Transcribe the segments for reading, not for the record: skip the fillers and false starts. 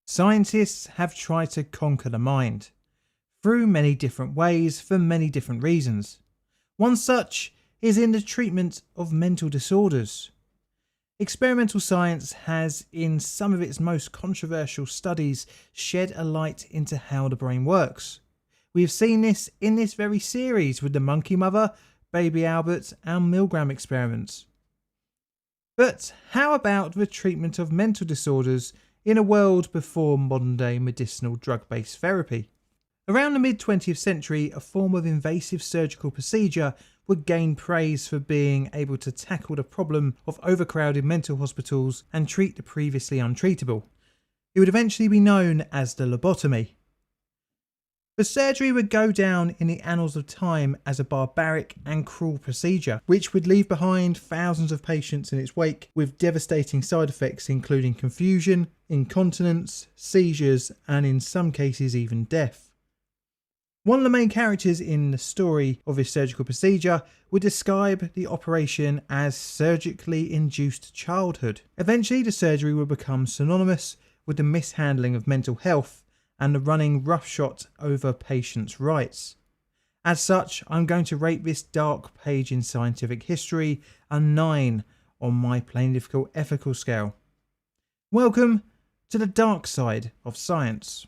Scientists have tried to conquer the mind through many different ways for many different reasons. One such is in the treatment of mental disorders. Experimental science has, in some of its most controversial studies, shed a light into how the brain works. We have seen this in this very series with the monkey mother, baby Albert, and Milgram experiments. But how about the treatment of mental disorders in a world before modern-day medicinal drug-based therapy? Around the mid-20th century, a form of invasive surgical procedure would gain praise for being able to tackle the problem of overcrowded mental hospitals and treat the previously untreatable. It would eventually be known as the lobotomy. The surgery would go down in the annals of time as a barbaric and cruel procedure, which would leave behind thousands of patients in its wake with devastating side effects including confusion, incontinence, seizures, and in some cases even death. One of the main characters in the story of this surgical procedure would describe the operation as surgically induced childhood. Eventually, the surgery would become synonymous with the mishandling of mental health and the running roughshod over patients' rights. As such, I'm going to rate this dark page in scientific history a 9 on my plain difficult ethical scale. Welcome to the dark side of science.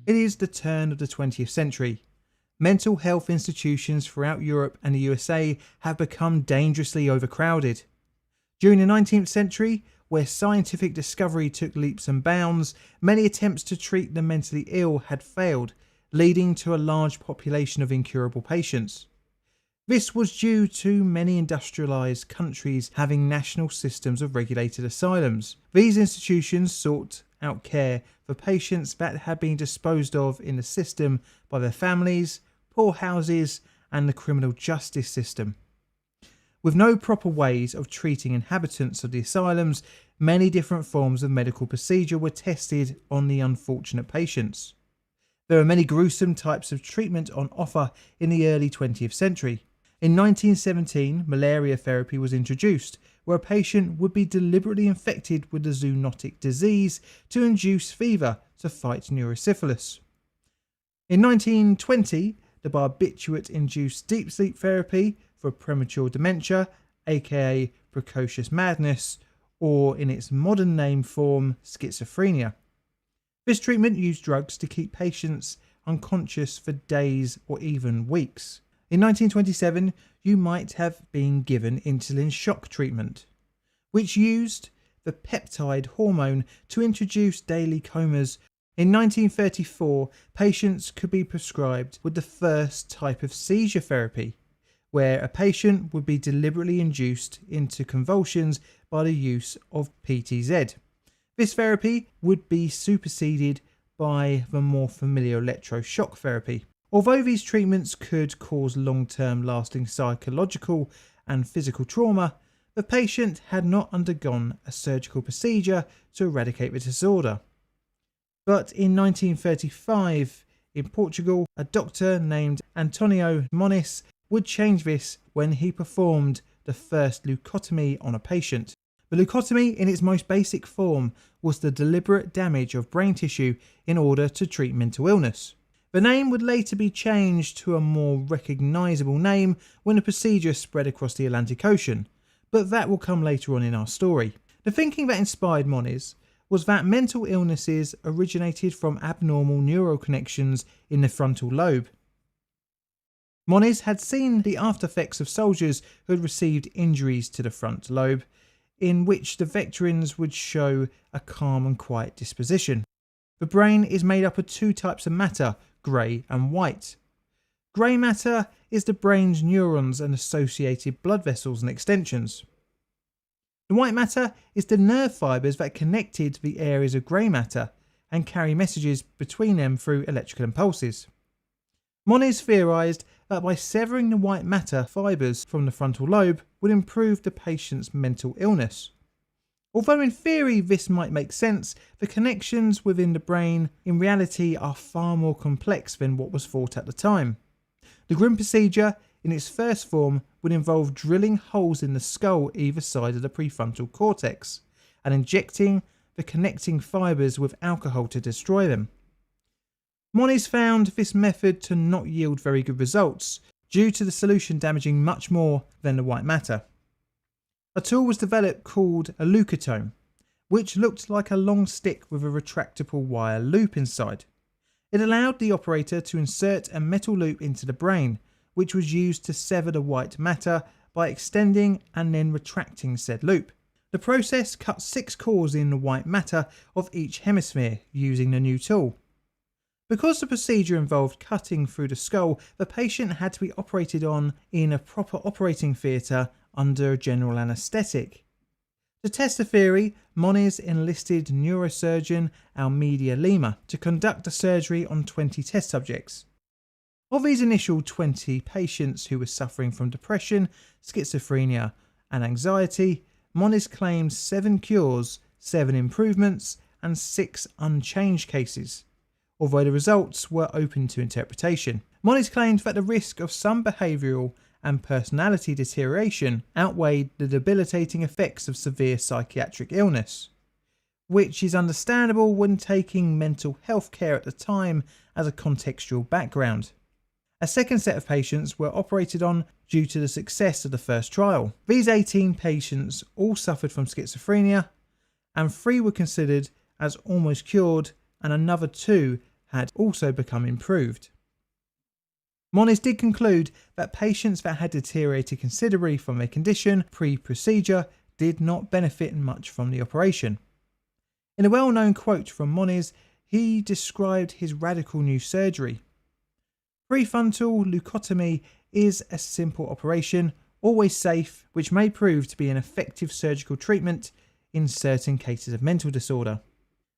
It is the turn of the 20th century. Mental health institutions throughout Europe and the USA have become dangerously overcrowded. During the 19th century, where scientific discovery took leaps and bounds, many attempts to treat the mentally ill had failed, leading to a large population of incurable patients. This was due to many industrialised countries having national systems of regulated asylums. These institutions sought out care for patients that had been disposed of in the system by their families, poorhouses, and the criminal justice system. With no proper ways of treating inhabitants of the asylums, many different forms of medical procedure were tested on the unfortunate patients. There are many gruesome types of treatment on offer in the early 20th century. In 1917, malaria therapy was introduced, where a patient would be deliberately infected with the zoonotic disease to induce fever to fight neurosyphilis. In 1920, the barbiturate-induced deep sleep therapy for premature dementia, aka precocious madness, or in its modern name form, schizophrenia. This treatment used drugs to keep patients unconscious for days or even weeks. In 1927, you might have been given insulin shock treatment, which used the peptide hormone to induce daily comas. In 1934, patients could be prescribed with the first type of seizure therapy, where a patient would be deliberately induced into convulsions by the use of PTZ. This therapy would be superseded by the more familiar electroshock therapy. Although these treatments could cause long-term lasting psychological and physical trauma, the patient had not undergone a surgical procedure to eradicate the disorder. But in 1935, in Portugal, a doctor named Antonio Moniz would change this when he performed the first leucotomy on a patient. The leucotomy, in its most basic form, was the deliberate damage of brain tissue in order to treat mental illness. The name would later be changed to a more recognisable name when the procedure spread across the Atlantic Ocean, but that will come later on in our story. The thinking that inspired Moniz was that mental illnesses originated from abnormal neural connections in the frontal lobe. Moniz had seen the after effects of soldiers who had received injuries to the front lobe, in which the veterans would show a calm and quiet disposition. The brain is made up of two types of matter, grey and white. Grey matter is the brain's neurons and associated blood vessels and extensions. The white matter is the nerve fibres that connected to the areas of grey matter and carry messages between them through electrical impulses. Moniz theorised that by severing the white matter fibres from the frontal lobe would improve the patient's mental illness. Although in theory this might make sense, the connections within the brain in reality are far more complex than what was thought at the time. The grim procedure in its first form would would involve drilling holes in the skull either side of the prefrontal cortex and injecting the connecting fibres with alcohol to destroy them. Moniz found this method to not yield very good results due to the solution damaging much more than the white matter. A tool was developed called a leucotomy, which looked like a long stick with a retractable wire loop inside. It allowed the operator to insert a metal loop into the brain, which was used to sever the white matter by extending and then retracting said loop. The process cut 6 cores in the white matter of each hemisphere using the new tool. Because the procedure involved cutting through the skull, the patient had to be operated on in a proper operating theatre under general anaesthetic. To test the theory, Moniz enlisted neurosurgeon Almeida Lima to conduct the surgery on 20 test subjects. Of these initial 20 patients who were suffering from depression, schizophrenia and anxiety, Moniz claimed 7 cures, 7 improvements and 6 unchanged cases, although the results were open to interpretation. Moniz claimed that the risk of some behavioural and personality deterioration outweighed the debilitating effects of severe psychiatric illness, which is understandable when taking mental health care at the time as a contextual background. A second set of patients were operated on due to the success of the first trial. These 18 patients all suffered from schizophrenia, and 3 were considered as almost cured, and another 2 had also become improved. Moniz did conclude that patients that had deteriorated considerably from their condition pre-procedure did not benefit much from the operation. In a well-known quote from Moniz, he described his radical new surgery. Prefrontal leucotomy is a simple operation, always safe, which may prove to be an effective surgical treatment in certain cases of mental disorder.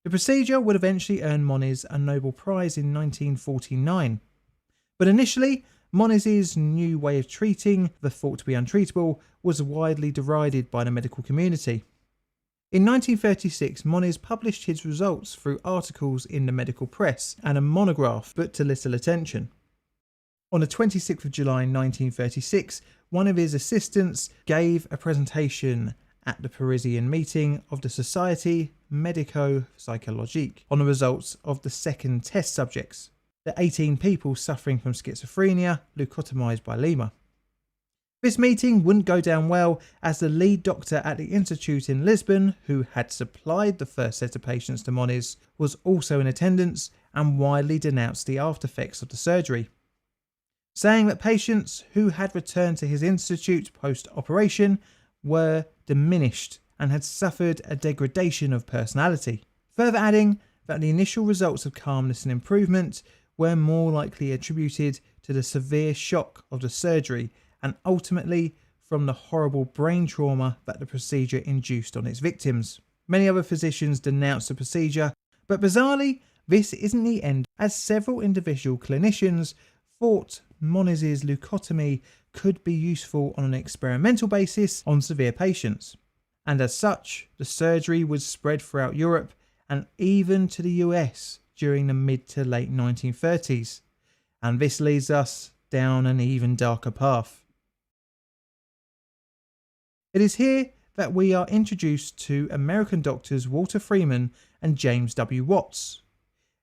The procedure would eventually earn Moniz a Nobel Prize in 1949. But initially, Moniz's new way of treating the thought to be untreatable was widely derided by the medical community. In 1936, Moniz published his results through articles in the medical press and a monograph, but to little attention. On the 26th of July 1936, one of his assistants gave a presentation at the Parisian meeting of the Société Médico-Psychologique on the results of the second test subjects, the 18 people suffering from schizophrenia leucotomized by Lima. This meeting wouldn't go down well, as the lead doctor at the institute in Lisbon, who had supplied the first set of patients to Moniz, was also in attendance and widely denounced the after effects of the surgery, saying that patients who had returned to his institute post-operation were diminished and had suffered a degradation of personality, further adding that the initial results of calmness and improvement were more likely attributed to the severe shock of the surgery and ultimately from the horrible brain trauma that the procedure induced on its victims. Many other physicians denounced the procedure, but bizarrely, this isn't the end, as several individual clinicians thought Moniz's leucotomy could be useful on an experimental basis on severe patients, and as such, the surgery was spread throughout Europe and even to the US during the mid to late 1930s, and this leads us down an even darker path. It is here that we are introduced to American doctors Walter Freeman and James W. Watts.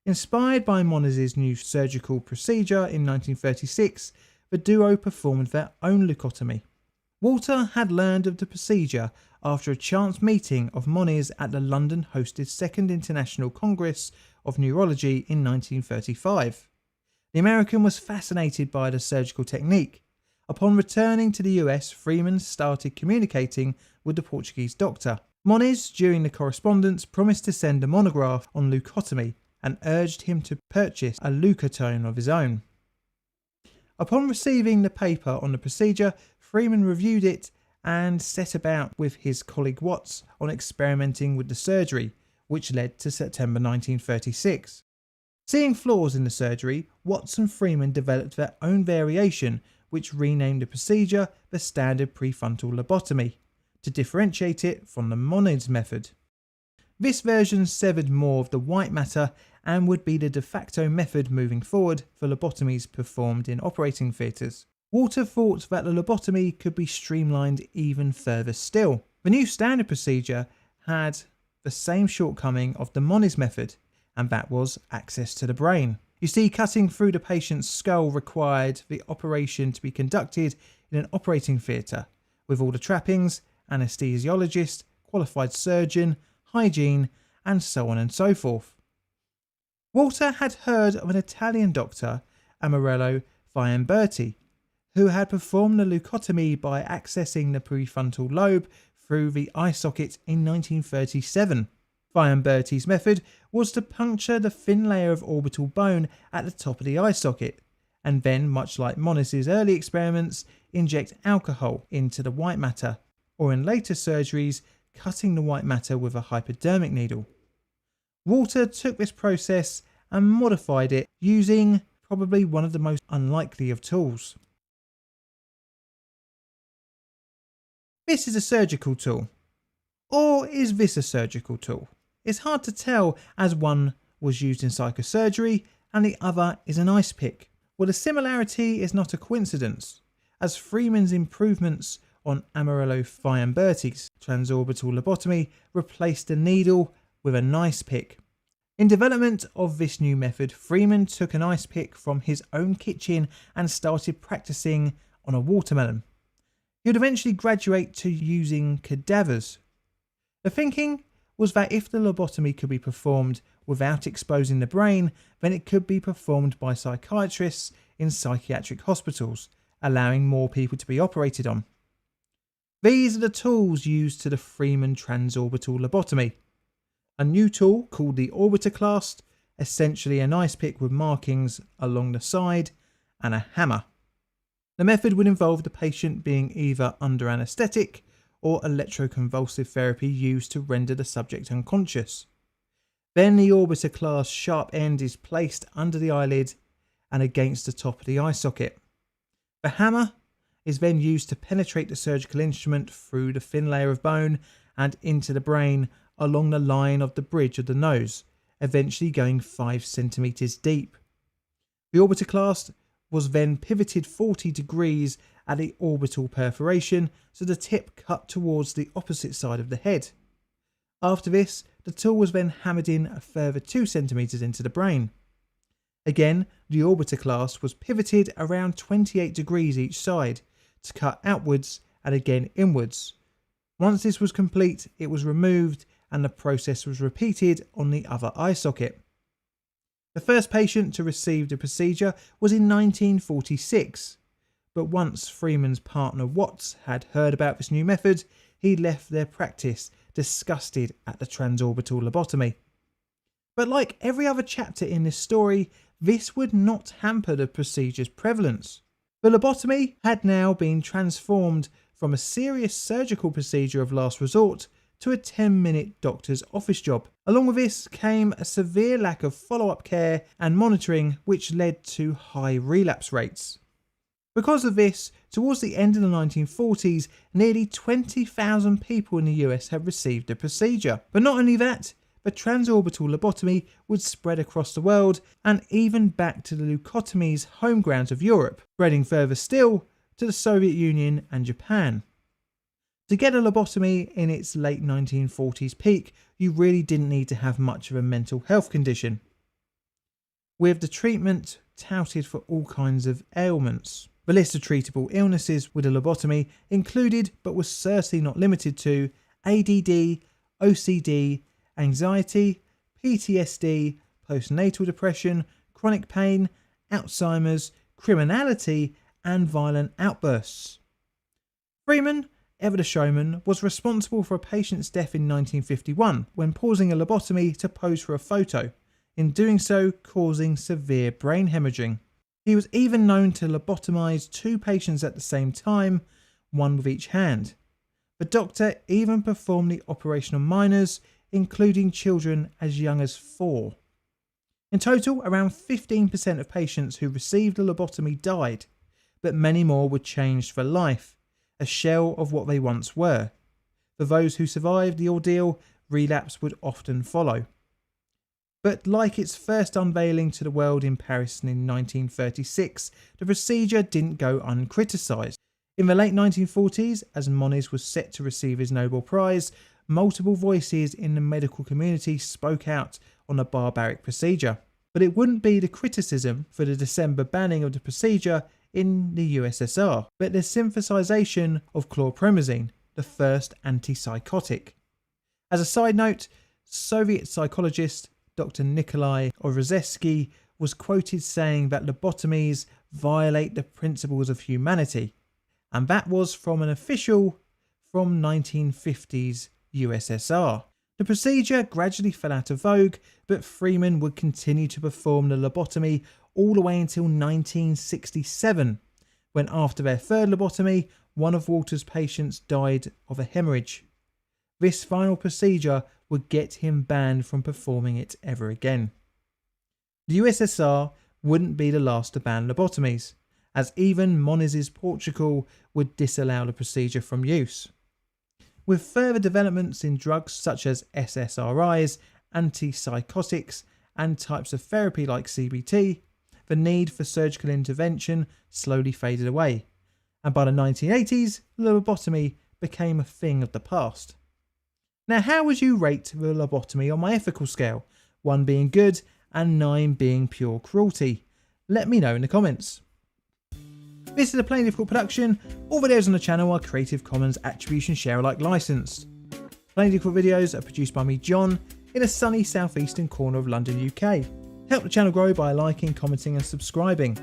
Inspired by Moniz's new surgical procedure in 1936, the duo performed their own leucotomy. Walter had learned of the procedure after a chance meeting of Moniz at the London-hosted Second International Congress of Neurology in 1935. The American was fascinated by the surgical technique. Upon returning to the US, Freeman started communicating with the Portuguese doctor. Moniz, during the correspondence, promised to send a monograph on leucotomy and urged him to purchase a leucotome of his own. Upon receiving the paper on the procedure, Freeman reviewed it and set about with his colleague Watts on experimenting with the surgery, which led to September 1936. Seeing flaws in the surgery, Watts and Freeman developed their own variation, which renamed the procedure the standard prefrontal lobotomy, to differentiate it from the Moniz method. This version severed more of the white matter and would be the de facto method moving forward for lobotomies performed in operating theatres. Walter thought that the lobotomy could be streamlined even further still. The new standard procedure had the same shortcoming of the Moniz method, and that was access to the brain. You see, cutting through the patient's skull required the operation to be conducted in an operating theatre, with all the trappings, anaesthesiologist, qualified surgeon, hygiene, and so on and so forth. Walter had heard of an Italian doctor, Amarello Fiamberti, who had performed the leucotomy by accessing the prefrontal lobe through the eye socket in 1937. Fiamberti's method was to puncture the thin layer of orbital bone at the top of the eye socket, and then, much like Moniz's early experiments, inject alcohol into the white matter, or in later surgeries, cutting the white matter with a hypodermic needle. Walter took this process and modified it using probably one of the most unlikely of tools. This is a surgical tool. Or is this a surgical tool? It's hard to tell, as one was used in psychosurgery and the other is an ice pick. Well, the similarity is not a coincidence, as Freeman's improvements on Amarello Fiamberti's transorbital lobotomy replaced the needle with an ice pick. In development of this new method, Freeman took an ice pick from his own kitchen and started practicing on a watermelon. He would eventually graduate to using cadavers. The thinking was that if the lobotomy could be performed without exposing the brain, then it could be performed by psychiatrists in psychiatric hospitals, allowing more people to be operated on. These are the tools used to the Freeman transorbital lobotomy. A new tool called the orbitoclast, essentially an ice pick with markings along the side, and a hammer. The method would involve the patient being either under anaesthetic or electroconvulsive therapy used to render the subject unconscious. Then the orbitoclast sharp end is placed under the eyelid and against the top of the eye socket. The hammer is then used to penetrate the surgical instrument through the thin layer of bone and into the brain along the line of the bridge of the nose, eventually going 5 centimeters deep. The orbitoclast was then pivoted 40 degrees at the orbital perforation, so the tip cut towards the opposite side of the head. After this, the tool was then hammered in a further 2 centimeters into the brain. Again, the orbitoclast was pivoted around 28 degrees each side to cut outwards and again inwards. Once this was complete, it was removed and the process was repeated on the other eye socket. The first patient to receive the procedure was in 1946, but once Freeman's partner Watts had heard about this new method, he left their practice, disgusted at the transorbital lobotomy. But like every other chapter in this story, this would not hamper the procedure's prevalence. The lobotomy had now been transformed from a serious surgical procedure of last resort to a 10-minute doctor's office job. Along with this came a severe lack of follow-up care and monitoring, which led to high relapse rates. Because of this, towards the end of the 1940s, nearly 20,000 people in the US had received the procedure. But not only that, the transorbital lobotomy would spread across the world and even back to the leucotomy's home grounds of Europe, spreading further still to the Soviet Union and Japan. To get a lobotomy in its late 1940s peak, you really didn't need to have much of a mental health condition, with the treatment touted for all kinds of ailments. The list of treatable illnesses with a lobotomy included, but was certainly not limited to, ADD, OCD, anxiety, PTSD, postnatal depression, chronic pain, Alzheimer's, criminality, and violent outbursts. Freeman, ever the showman, was responsible for a patient's death in 1951 when pausing a lobotomy to pose for a photo, in doing so causing severe brain hemorrhaging. He was even known to lobotomize 2 patients at the same time, one with each hand. The doctor even performed the operation on minors, including children as young as 4. In total, around 15% of patients who received a lobotomy died, but many more were changed for life, a shell of what they once were. For those who survived the ordeal, relapse would often follow. But like its first unveiling to the world in Paris in 1936, the procedure didn't go uncriticised. In the late 1940s, as Moniz was set to receive his Nobel Prize, multiple voices in the medical community spoke out on the barbaric procedure. But it wouldn't be the criticism for the December banning of the procedure in the USSR, but the synthesization of chlorpromazine, the first antipsychotic. As a side note, Soviet psychologist Dr. Nikolai Orozhevsky was quoted saying that lobotomies violate the principles of humanity, and that was from an official from 1950s USSR. The procedure gradually fell out of vogue, but freemen would continue to perform the lobotomy all the way until 1967, when after their third lobotomy, one of Walter's patients died of a hemorrhage. This final procedure would get him banned from performing it ever again. The USSR wouldn't be the last to ban lobotomies, as even Moniz's Portugal would disallow the procedure from use. With further developments in drugs such as SSRIs, antipsychotics, and types of therapy like CBT, the need for surgical intervention slowly faded away, and by the 1980s, lobotomy became a thing of the past. Now, how would you rate the lobotomy on my ethical scale? 1 being good and 9 being pure cruelty? Let me know in the comments. This is a Plain Difficult production. All videos on the channel are Creative Commons Attribution Share Alike licensed. Plain Difficult videos are produced by me, John, in a sunny southeastern corner of London, UK. Help the channel grow by liking, commenting and subscribing.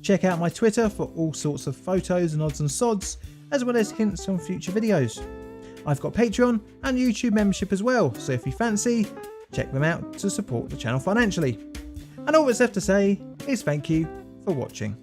Check out my Twitter for all sorts of photos and odds and sods, as well as hints on future videos. I've got Patreon and YouTube membership as well, so if you fancy, check them out to support the channel financially. And all that's left to say is thank you for watching.